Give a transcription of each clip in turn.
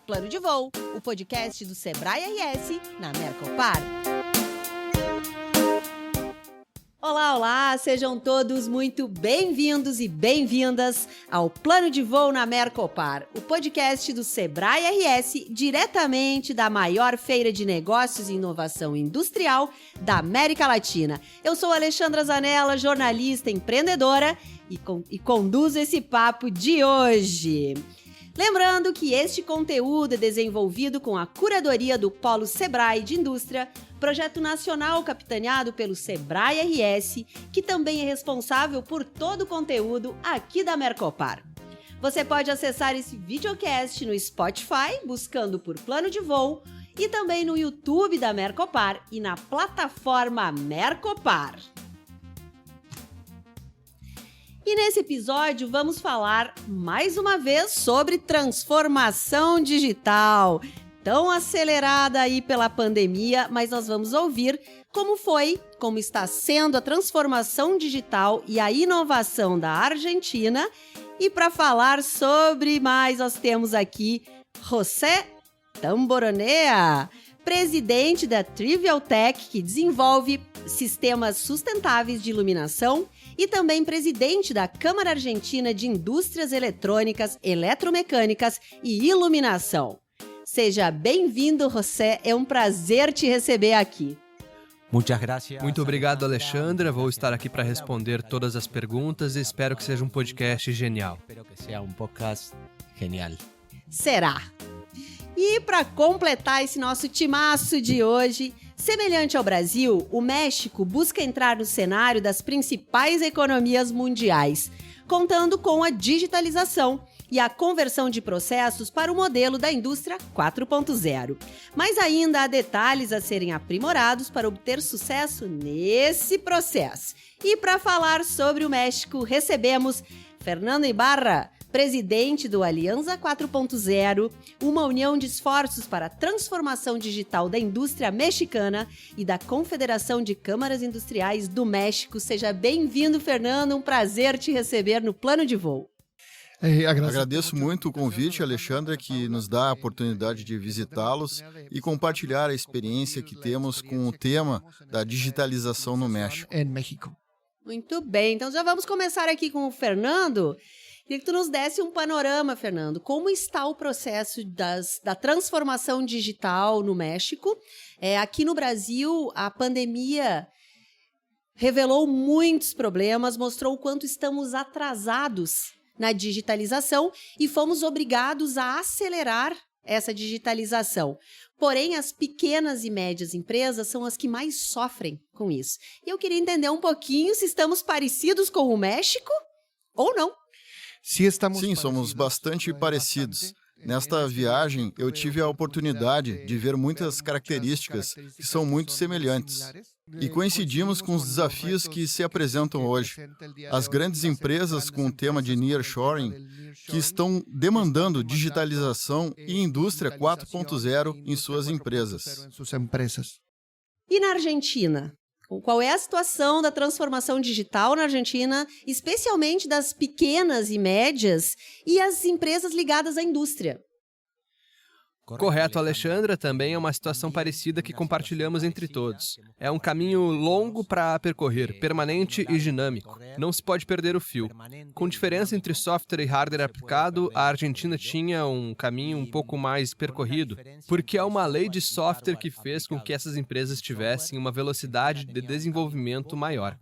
Plano de Voo, o podcast do Sebrae RS na Mercopar. Olá, sejam todos muito bem-vindos e bem-vindas ao Plano de Voo na Mercopar, o podcast do Sebrae RS, diretamente da maior feira de negócios e inovação industrial da América Latina. Eu sou Alexandra Zanella, jornalista empreendedora e conduzo esse papo de hoje. Lembrando que este conteúdo é desenvolvido com a curadoria do Polo Sebrae de Indústria, projeto nacional capitaneado pelo Sebrae RS, que também é responsável por todo o conteúdo aqui da Mercopar. Você pode acessar esse videocast no Spotify, buscando por Plano de Voo, e também no YouTube da Mercopar e na plataforma Mercopar. E nesse episódio vamos falar mais uma vez sobre transformação digital, tão acelerada aí pela pandemia, mas nós vamos ouvir como está sendo a transformação digital e a inovação da Argentina. E para falar sobre mais, nós temos aqui José Tamboronea, presidente da Trivial Tech, que desenvolve sistemas sustentáveis de iluminação, e também presidente da Câmara Argentina de Indústrias Eletrônicas, Eletromecânicas e Iluminação. Seja bem-vindo, José. É um prazer te receber aqui. Muito obrigado, Alexandra. Vou estar aqui para responder todas as perguntas e espero que seja um podcast genial. Será. E para completar esse nosso timaço de hoje, semelhante ao Brasil, o México busca entrar no cenário das principais economias mundiais, contando com a digitalização e a conversão de processos para o modelo da indústria 4.0. Mas ainda há detalhes a serem aprimorados para obter sucesso nesse processo. E para falar sobre o México, recebemos Fernando Ibarra, presidente do Aliança 4.0, uma união de esforços para a transformação digital da indústria mexicana e da Confederação de Câmaras Industriais do México. Seja bem-vindo, Fernando. Um prazer te receber no Plano de Voo. Agradeço muito o convite, Alexandra, que nos dá a oportunidade de visitá-los e compartilhar a experiência que temos com o tema da digitalização no México. Muito bem, então já vamos começar aqui com o Fernando. Queria que tu nos desse um panorama, Fernando. Como está o processo da transformação digital no México? Aqui no Brasil, a pandemia revelou muitos problemas, mostrou o quanto estamos atrasados na digitalização e fomos obrigados a acelerar essa digitalização. Porém, as pequenas e médias empresas são as que mais sofrem com isso. E eu queria entender um pouquinho se estamos parecidos com o México ou não. Sim, somos bastante parecidos. Nesta viagem, eu tive a oportunidade de ver muitas características que são muito semelhantes. E coincidimos com os desafios que se apresentam hoje. As grandes empresas com o tema de nearshoring, que estão demandando digitalização e indústria 4.0 em suas empresas. E na Argentina? Qual é a situação da transformação digital na Argentina, especialmente das pequenas e médias e as empresas ligadas à indústria? Correto, Alexandra, também é uma situação parecida que compartilhamos entre todos. É um caminho longo para percorrer, permanente e dinâmico. Não se pode perder o fio. Com diferença entre software e hardware aplicado, a Argentina tinha um caminho um pouco mais percorrido, porque é uma lei de software que fez com que essas empresas tivessem uma velocidade de desenvolvimento maior.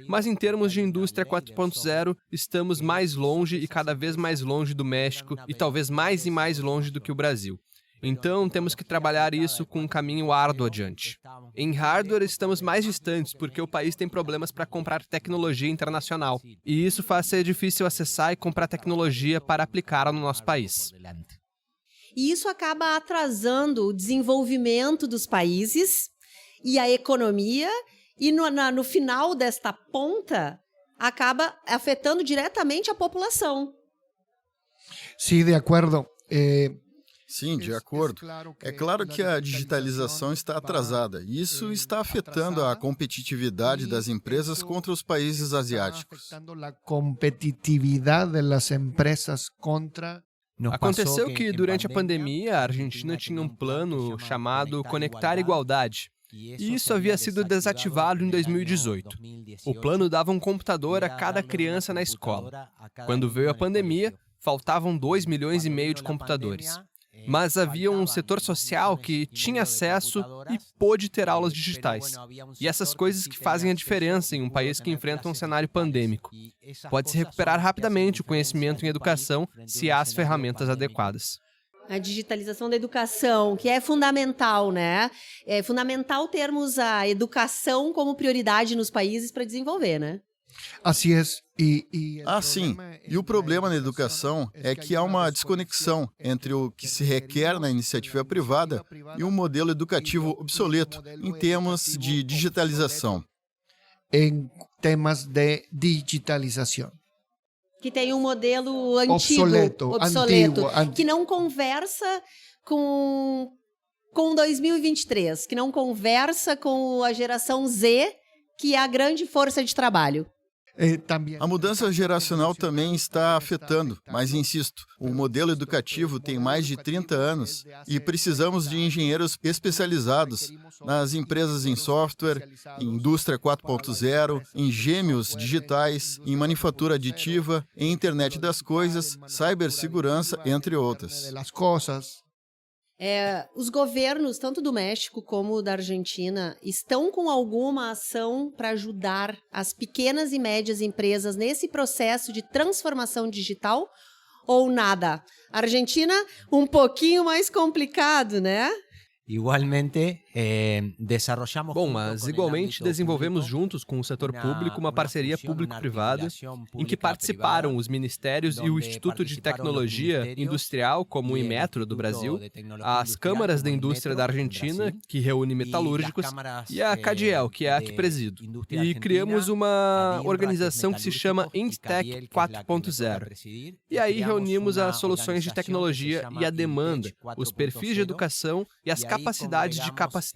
Mas em termos de indústria 4.0, estamos mais longe e cada vez mais longe do México e talvez mais e mais longe do que o Brasil. Então, temos que trabalhar isso com um caminho árduo adiante. Em hardware, estamos mais distantes, porque o país tem problemas para comprar tecnologia internacional. E isso faz ser difícil acessar e comprar tecnologia para aplicar no nosso país. E isso acaba atrasando o desenvolvimento dos países e a economia, e no final desta ponta, acaba afetando diretamente a população. Sim, de acordo. Sim, de acordo. É claro que a digitalização está atrasada e isso está afetando a competitividade das empresas contra os países asiáticos. A competitividade das empresas contra Aconteceu que, durante a pandemia, a Argentina tinha um plano chamado Conectar Igualdade, e isso havia sido desativado em 2018. O plano dava um computador a cada criança na escola. Quando veio a pandemia, faltavam 2,5 milhões de computadores. Mas havia um setor social que tinha acesso e pôde ter aulas digitais. E essas coisas que fazem a diferença em um país que enfrenta um cenário pandêmico. Pode-se recuperar rapidamente o conhecimento em educação se há as ferramentas adequadas. A digitalização da educação, que é fundamental, né? É fundamental termos a educação como prioridade nos países para desenvolver, né? Así es. Sim. E o problema na educação é que há uma desconexão entre o que se requer na iniciativa privada e um modelo educativo obsoleto em termos de digitalização. En temas de digitalización. Que tem um modelo antigo, Obsoleto, que não conversa com 2023, que não conversa com a geração Z, que é a grande força de trabalho. A mudança geracional também está afetando, mas insisto, o modelo educativo tem mais de 30 anos e precisamos de engenheiros especializados nas empresas em software, em indústria 4.0, em gêmeos digitais, em manufatura aditiva, em internet das coisas, cibersegurança, entre outras. Os governos, tanto do México como da Argentina, estão com alguma ação para ajudar as pequenas e médias empresas nesse processo de transformação digital ou nada? Argentina, um pouquinho mais complicado, né? Mas igualmente desenvolvemos juntos com o setor público uma parceria público-privada em que participaram os ministérios e o Instituto de Tecnologia Industrial, como o Inmetro do Brasil, as câmaras da indústria da Argentina, que reúne metalúrgicos, e a CADIEL, que é a que presido. E criamos uma organização que se chama Indtech 4.0. E aí reunimos as soluções de tecnologia e a demanda, os perfis de educação e as capacidades de capacitação.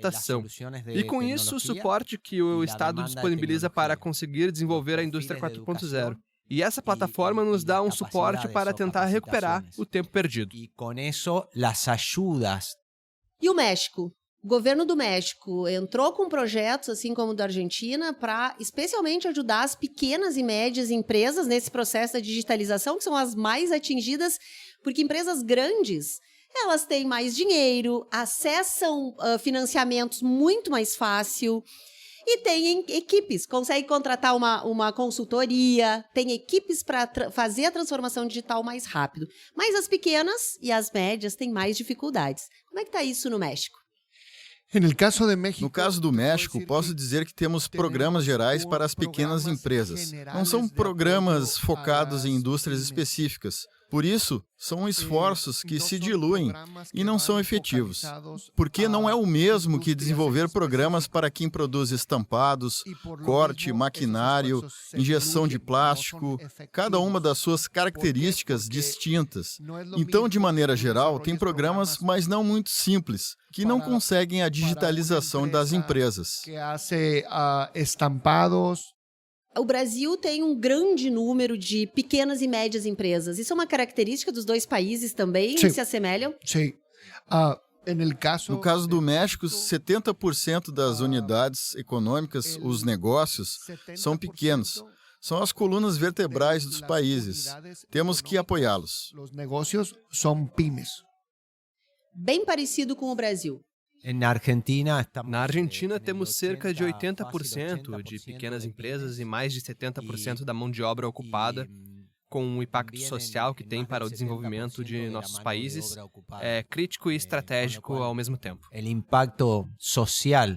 E com isso, o suporte que o Estado disponibiliza para conseguir desenvolver a indústria 4.0. E essa plataforma nos dá um suporte para tentar recuperar o tempo perdido. E o México? O governo do México entrou com projetos, assim como o da Argentina, para especialmente ajudar as pequenas e médias empresas nesse processo da digitalização, que são as mais atingidas, porque empresas grandes, elas têm mais dinheiro, acessam financiamentos muito mais fácil e têm equipes, conseguem contratar uma consultoria, tem equipes para fazer a transformação digital mais rápido. Mas as pequenas e as médias têm mais dificuldades. Como é que está isso no México? No caso do México, posso dizer que temos programas gerais para as pequenas empresas. Não são programas focados em indústrias específicas. Por isso, são esforços que se diluem e não são efetivos. Porque não é o mesmo que desenvolver programas para quem produz estampados, corte, maquinário, injeção de plástico, cada uma das suas características distintas. Então, de maneira geral, tem programas, mas não muito simples, que não conseguem a digitalização das empresas. O Brasil tem um grande número de pequenas e médias empresas. Isso é uma característica dos dois países também? Sim. Se assemelham? Sim. No caso do México, 70% das unidades econômicas, os negócios, são pequenos. São as colunas vertebrais dos países. Temos que apoiá-los. Os negócios são pymes. Bem parecido com o Brasil. Na Argentina, temos cerca de 80% de pequenas empresas e mais de 70% da mão de obra ocupada, com o impacto social que tem para o desenvolvimento de nossos países, é crítico e estratégico ao mesmo tempo. O impacto social.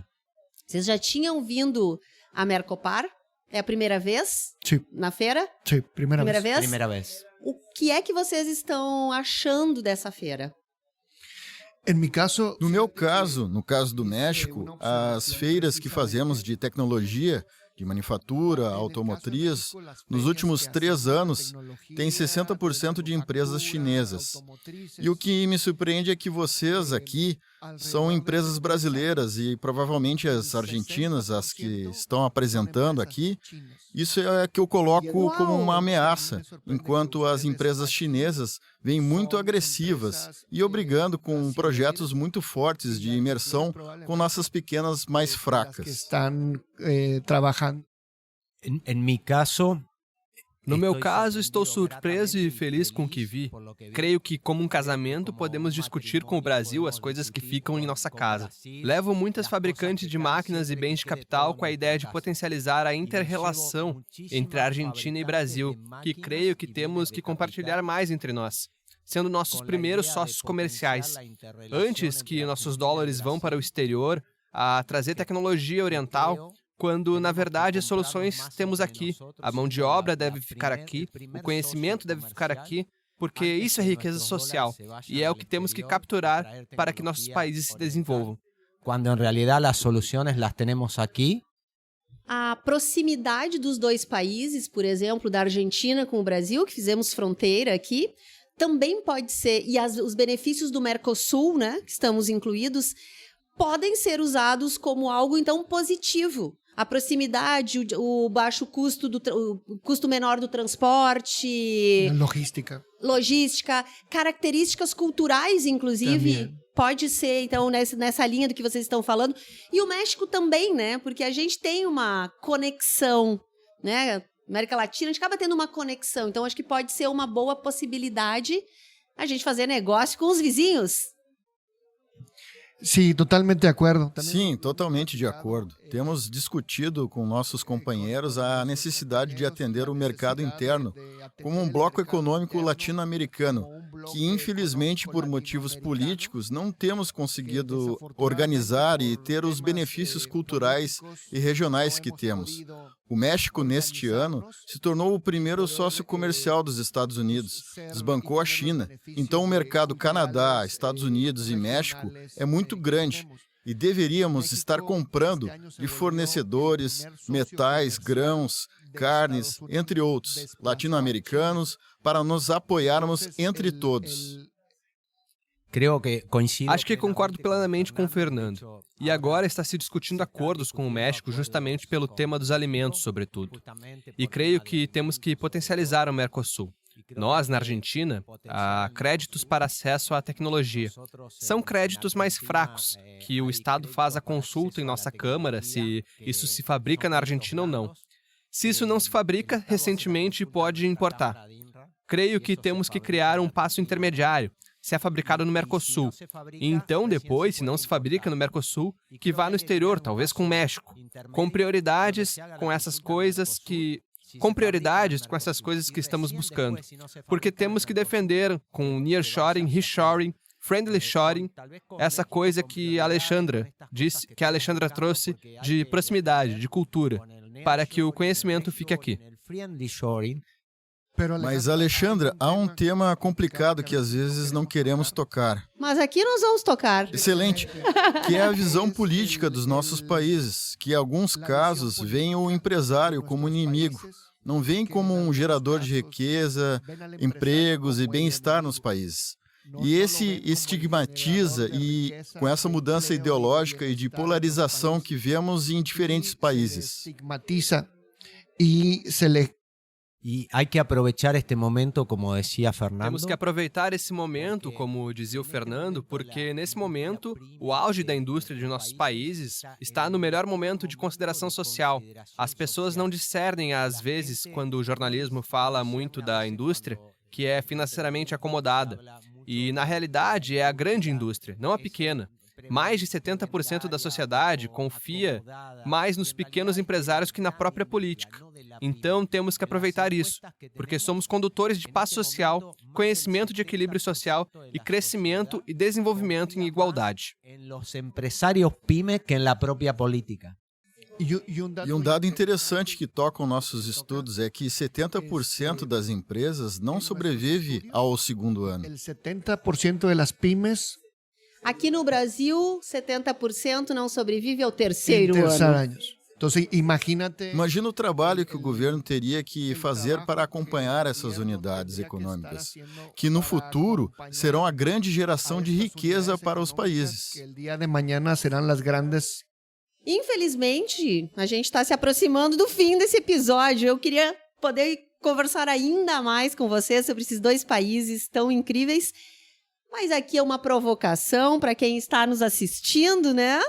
Vocês já tinham vindo a Mercopar? É a primeira vez? Sim. Na feira? Sim, primeira vez. Primeira vez. O que é que vocês estão achando dessa feira? No meu caso, no caso do México, as feiras que fazemos de tecnologia, de manufatura, automotriz, nos últimos 3 anos, tem 60% de empresas chinesas. E o que me surpreende é que vocês aqui são empresas brasileiras e provavelmente as argentinas, as que estão apresentando aqui, isso é que eu coloco como uma ameaça, enquanto as empresas chinesas vêm muito agressivas e obrigando com projetos muito fortes de imersão com nossas pequenas mais fracas. Están trabajando. En mi caso, No meu caso, estou surpreso e feliz com o que vi. Creio que, como um casamento, podemos discutir com o Brasil as coisas que ficam em nossa casa. Levo muitas fabricantes de máquinas e bens de capital com a ideia de potencializar a inter-relação entre a Argentina e Brasil, que creio que temos que compartilhar mais entre nós, sendo nossos primeiros sócios comerciais. Antes que nossos dólares vão para o exterior, a trazer tecnologia oriental, quando, na verdade, as soluções temos aqui. A mão de obra deve ficar aqui, o conhecimento deve ficar aqui, porque isso é riqueza social e é o que temos que capturar para que nossos países se desenvolvam. quando en realidad las soluciones las tenemos aquí. A proximidade dos dois países, por exemplo, da Argentina com o Brasil, que fizemos fronteira aqui, também pode ser, e os benefícios do Mercosul, né, que estamos incluídos, podem ser usados como algo, então, positivo. A proximidade, o baixo custo, o custo menor do transporte... Logística. Características culturais, inclusive, Também. pode ser, então, nessa linha do que vocês estão falando. E o México também, né? Porque a gente tem uma conexão, né? América Latina, a gente acaba tendo uma conexão. Então, acho que pode ser uma boa possibilidade a gente fazer negócio com os vizinhos. Sim, totalmente de acordo. Sim, totalmente de acordo. Temos discutido com nossos companheiros a necessidade de atender o mercado interno como um bloco econômico latino-americano, que infelizmente por motivos políticos não temos conseguido organizar e ter os benefícios culturais e regionais que temos. O México, neste ano, se tornou o primeiro sócio comercial dos Estados Unidos, desbancou a China. Então o mercado Canadá, Estados Unidos e México é muito grande e deveríamos estar comprando de fornecedores, metais, grãos, carnes, entre outros, latino-americanos, para nos apoiarmos entre todos. Acho que concordo plenamente com o Fernando. E agora está se discutindo acordos com o México justamente pelo tema dos alimentos, sobretudo. E creio que temos que potencializar o Mercosul. Nós, na Argentina, há créditos para acesso à tecnologia. São créditos mais fracos, que o Estado faz a consulta em nossa Câmara se isso se fabrica na Argentina ou não. Se isso não se fabrica, recentemente pode importar. Creio que temos que criar um passo intermediário, se é fabricado no Mercosul. E então, depois, se não se fabrica no Mercosul, que vá no exterior, talvez com o México. Com prioridades com essas coisas que estamos buscando. Porque temos que defender com nearshoring, reshoring, friendly shoring, essa coisa que a Alexandra disse, que a Alexandra trouxe de proximidade, de cultura, para que o conhecimento fique aqui. Mas, Alexandra, há um tema complicado que às vezes não queremos tocar. Mas aqui nós vamos tocar. Excelente. Que é a visão política dos nossos países, que em alguns casos veem o empresário como inimigo, não veem como um gerador de riqueza, empregos e bem-estar nos países. E esse estigmatiza e com essa mudança ideológica e de polarização que vemos em diferentes países. Estigmatiza e se le... E hay que aprovechar este momento, como decía Fernando. Temos que aproveitar esse momento, como dizia o Fernando, porque nesse momento, o auge da indústria de nossos países está no melhor momento de consideração social. As pessoas não discernem, às vezes, quando o jornalismo fala muito da indústria, que é financeiramente acomodada. E, na realidade, é a grande indústria, não a pequena. Mais de 70% da sociedade confia mais nos pequenos empresários que na própria política. Então, temos que aproveitar isso, porque somos condutores de paz social, conhecimento de equilíbrio social e crescimento e desenvolvimento em igualdade. E um dado interessante que toca os nossos estudos é que 70% das empresas não sobrevive ao segundo ano. 70% das pymes... Aqui no Brasil, 70% não sobrevive ao terceiro ano. Então, imagina o trabalho que o governo teria que fazer para acompanhar essas unidades econômicas, que no futuro serão a grande geração de riqueza para os países. Infelizmente, a gente está se aproximando do fim desse episódio. Eu queria poder conversar ainda mais com você sobre esses dois países tão incríveis. Mas aqui é uma provocação para quem está nos assistindo, né?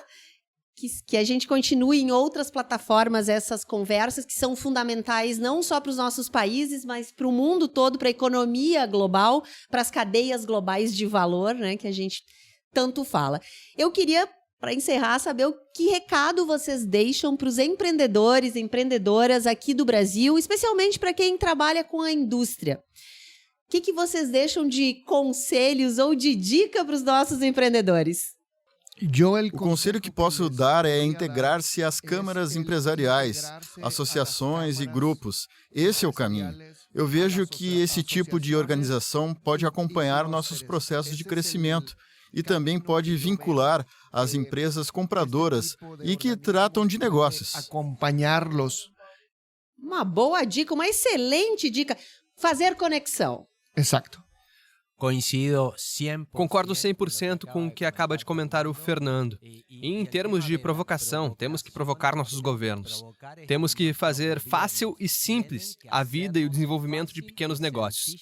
Que a gente continue em outras plataformas essas conversas que são fundamentais não só para os nossos países, mas para o mundo todo, para a economia global, para as cadeias globais de valor, né, que a gente tanto fala. Eu queria, para encerrar, saber que recado vocês deixam para os empreendedores e empreendedoras aqui do Brasil, especialmente para quem trabalha com a indústria. O que vocês deixam de conselhos ou de dica para os nossos empreendedores? O conselho que posso dar é integrar-se às câmaras empresariais, associações e grupos. Esse é o caminho. Eu vejo que esse tipo de organização pode acompanhar nossos processos de crescimento e também pode vincular as empresas compradoras e que tratam de negócios. Acompanhá-los. Uma boa dica, uma excelente dica. Fazer conexão. Exato. Concordo 100% com o que acaba de comentar o Fernando. E em termos de provocação, temos que provocar nossos governos. Temos que fazer fácil e simples a vida e o desenvolvimento de pequenos negócios.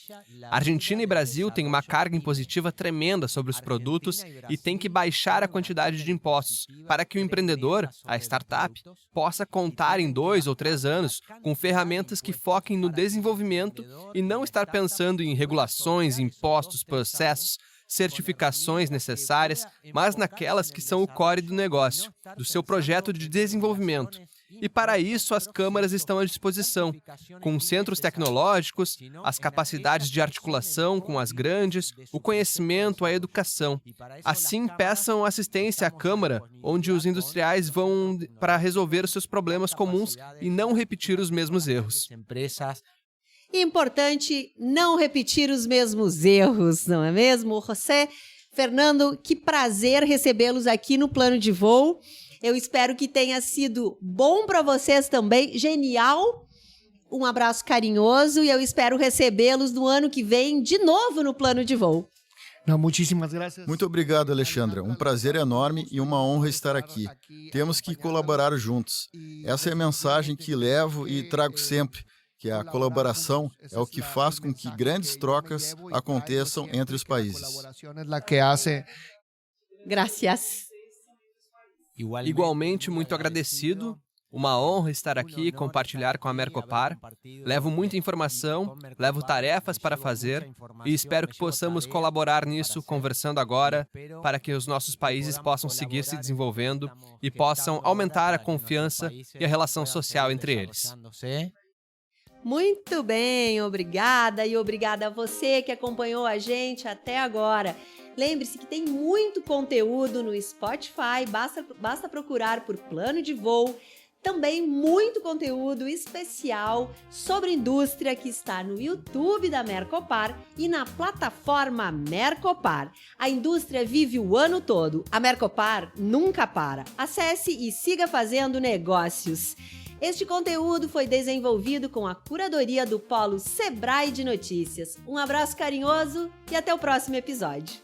Argentina e Brasil têm uma carga impositiva tremenda sobre os produtos e tem que baixar a quantidade de impostos para que o empreendedor, a startup, possa contar em 2 ou 3 anos com ferramentas que foquem no desenvolvimento e não estar pensando em regulações, impostos, processos, certificações necessárias, mas naquelas que são o core do negócio, do seu projeto de desenvolvimento. E para isso as câmaras estão à disposição, com centros tecnológicos, as capacidades de articulação com as grandes, o conhecimento, a educação. Assim, peçam assistência à Câmara, onde os industriais vão para resolver os seus problemas comuns e não repetir os mesmos erros. Importante não repetir os mesmos erros, não é mesmo? José, Fernando, que prazer recebê-los aqui no Plano de Voo. Eu espero que tenha sido bom para vocês também, genial. Um abraço carinhoso e eu espero recebê-los no ano que vem de novo no Plano de Voo. Não, muitíssimas graças. Muito obrigado, Alexandra. Um prazer enorme e uma honra estar aqui. Temos que colaborar juntos. Essa é a mensagem que levo e trago sempre. Que a colaboração é o que faz com que grandes trocas aconteçam entre os países. Gracias. Igualmente, muito agradecido. Uma honra estar aqui e compartilhar com a Mercopar. Levo muita informação, levo tarefas para fazer e espero que possamos colaborar nisso, conversando agora, para que os nossos países possam seguir se desenvolvendo e possam aumentar a confiança e a relação social entre eles. Muito bem, obrigada e obrigada a você que acompanhou a gente até agora. Lembre-se que tem muito conteúdo no Spotify, basta procurar por Plano de Voo. Também muito conteúdo especial sobre indústria que está no YouTube da Mercopar e na plataforma Mercopar. A indústria vive o ano todo, a Mercopar nunca para. Acesse e siga fazendo negócios. Este conteúdo foi desenvolvido com a curadoria do Polo Sebrae de Notícias. Um abraço carinhoso e até o próximo episódio.